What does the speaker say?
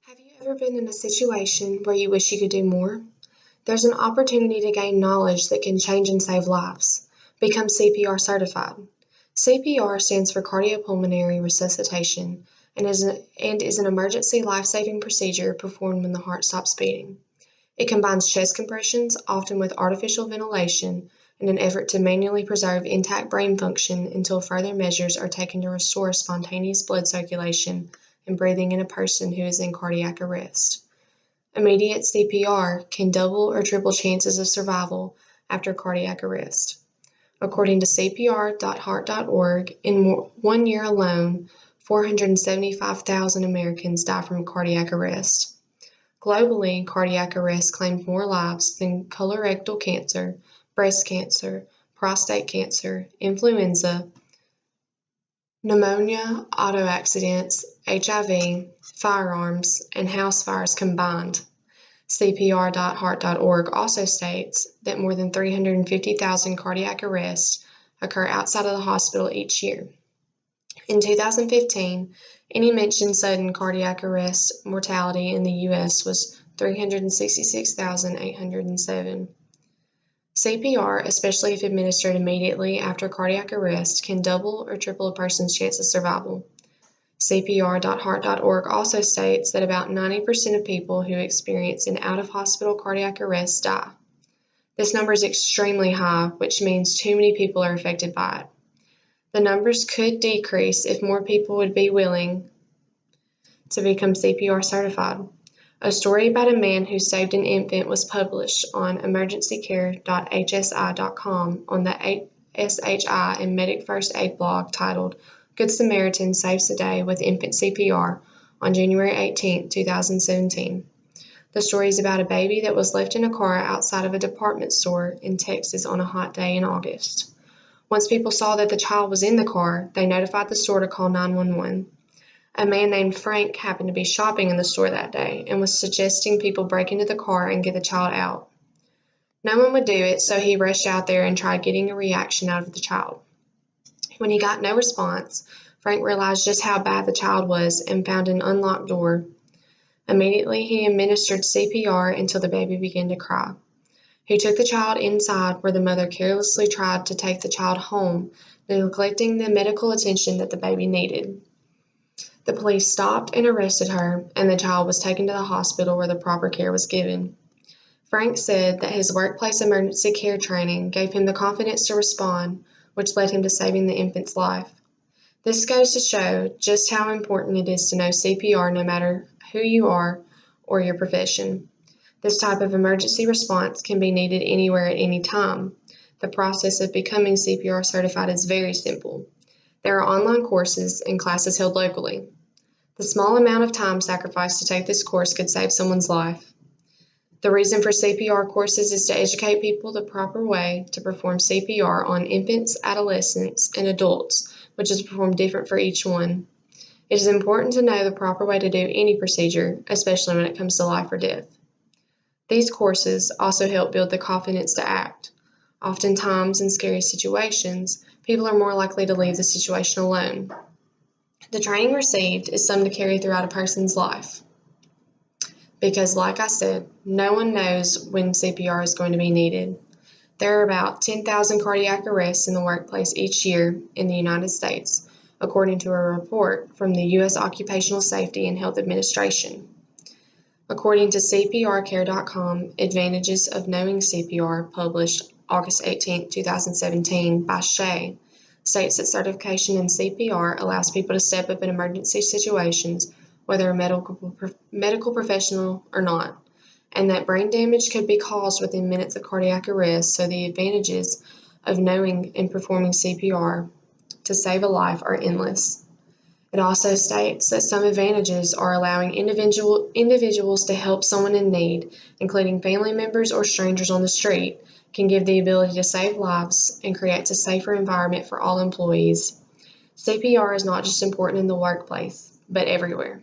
Have you ever been in a situation where you wish you could do more? There's an opportunity to gain knowledge that can change and save lives. Become CPR certified. CPR stands for cardiopulmonary resuscitation and is an emergency life-saving procedure performed when the heart stops beating. It combines chest compressions, often with artificial ventilation, in an effort to manually preserve intact brain function until further measures are taken to restore spontaneous blood circulation and breathing in a person who is in cardiac arrest. Immediate CPR can double or triple chances of survival after cardiac arrest. According to CPR.heart.org, in 1 year alone, 475,000 Americans die from cardiac arrest. Globally, cardiac arrest claimed more lives than colorectal cancer, breast cancer, prostate cancer, influenza, pneumonia, auto accidents, HIV, firearms, and house fires combined. CPR.heart.org also states that more than 350,000 cardiac arrests occur outside of the hospital each year. In 2015, any mentioned sudden cardiac arrest mortality in the U.S. was 366,807. CPR, especially if administered immediately after cardiac arrest, can double or triple a person's chance of survival. CPR.heart.org also states that about 90% of people who experience an out-of-hospital cardiac arrest die. This number is extremely high, which means too many people are affected by it. The numbers could decrease if more people would be willing to become CPR certified. A story about a man who saved an infant was published on emergencycare.hsi.com on the SHI and Medic First Aid blog titled Good Samaritan Saves the Day with Infant CPR on January 18, 2017. The story is about a baby that was left in a car outside of a department store in Texas on a hot day in August. Once people saw that the child was in the car, they notified the store to call 911. A man named Frank happened to be shopping in the store that day and was suggesting people break into the car and get the child out. No one would do it, so he rushed out there and tried getting a reaction out of the child. When he got no response, Frank realized just how bad the child was and found an unlocked door. Immediately, he administered CPR until the baby began to cry. He took the child inside where the mother carelessly tried to take the child home, neglecting the medical attention that the baby needed. The police stopped and arrested her, and the child was taken to the hospital where the proper care was given. Frank said that his workplace emergency care training gave him the confidence to respond, which led him to saving the infant's life. This goes to show just how important it is to know CPR no matter who you are or your profession. This type of emergency response can be needed anywhere at any time. The process of becoming CPR certified is very simple. There are online courses and classes held locally. The small amount of time sacrificed to take this course could save someone's life. The reason for CPR courses is to educate people the proper way to perform CPR on infants, adolescents, and adults, which is performed different for each one. It is important to know the proper way to do any procedure, especially when it comes to life or death. These courses also help build the confidence to act. Oftentimes, in scary situations, people are more likely to leave the situation alone. The training received is something to carry throughout a person's life. Because, like I said, no one knows when CPR is going to be needed. There are about 10,000 cardiac arrests in the workplace each year in the United States, according to a report from the U.S. Occupational Safety and Health Administration. According to CPRcare.com, Advantages of Knowing CPR, published August 18, 2017 by Shea, states that certification in CPR allows people to step up in emergency situations, whether a medical professional or not, and that brain damage could be caused within minutes of cardiac arrest, so the advantages of knowing and performing CPR to save a life are endless. It also states that some advantages are allowing individuals to help someone in need, including family members or strangers on the street, can give the ability to save lives and creates a safer environment for all employees. CPR is not just important in the workplace, but everywhere.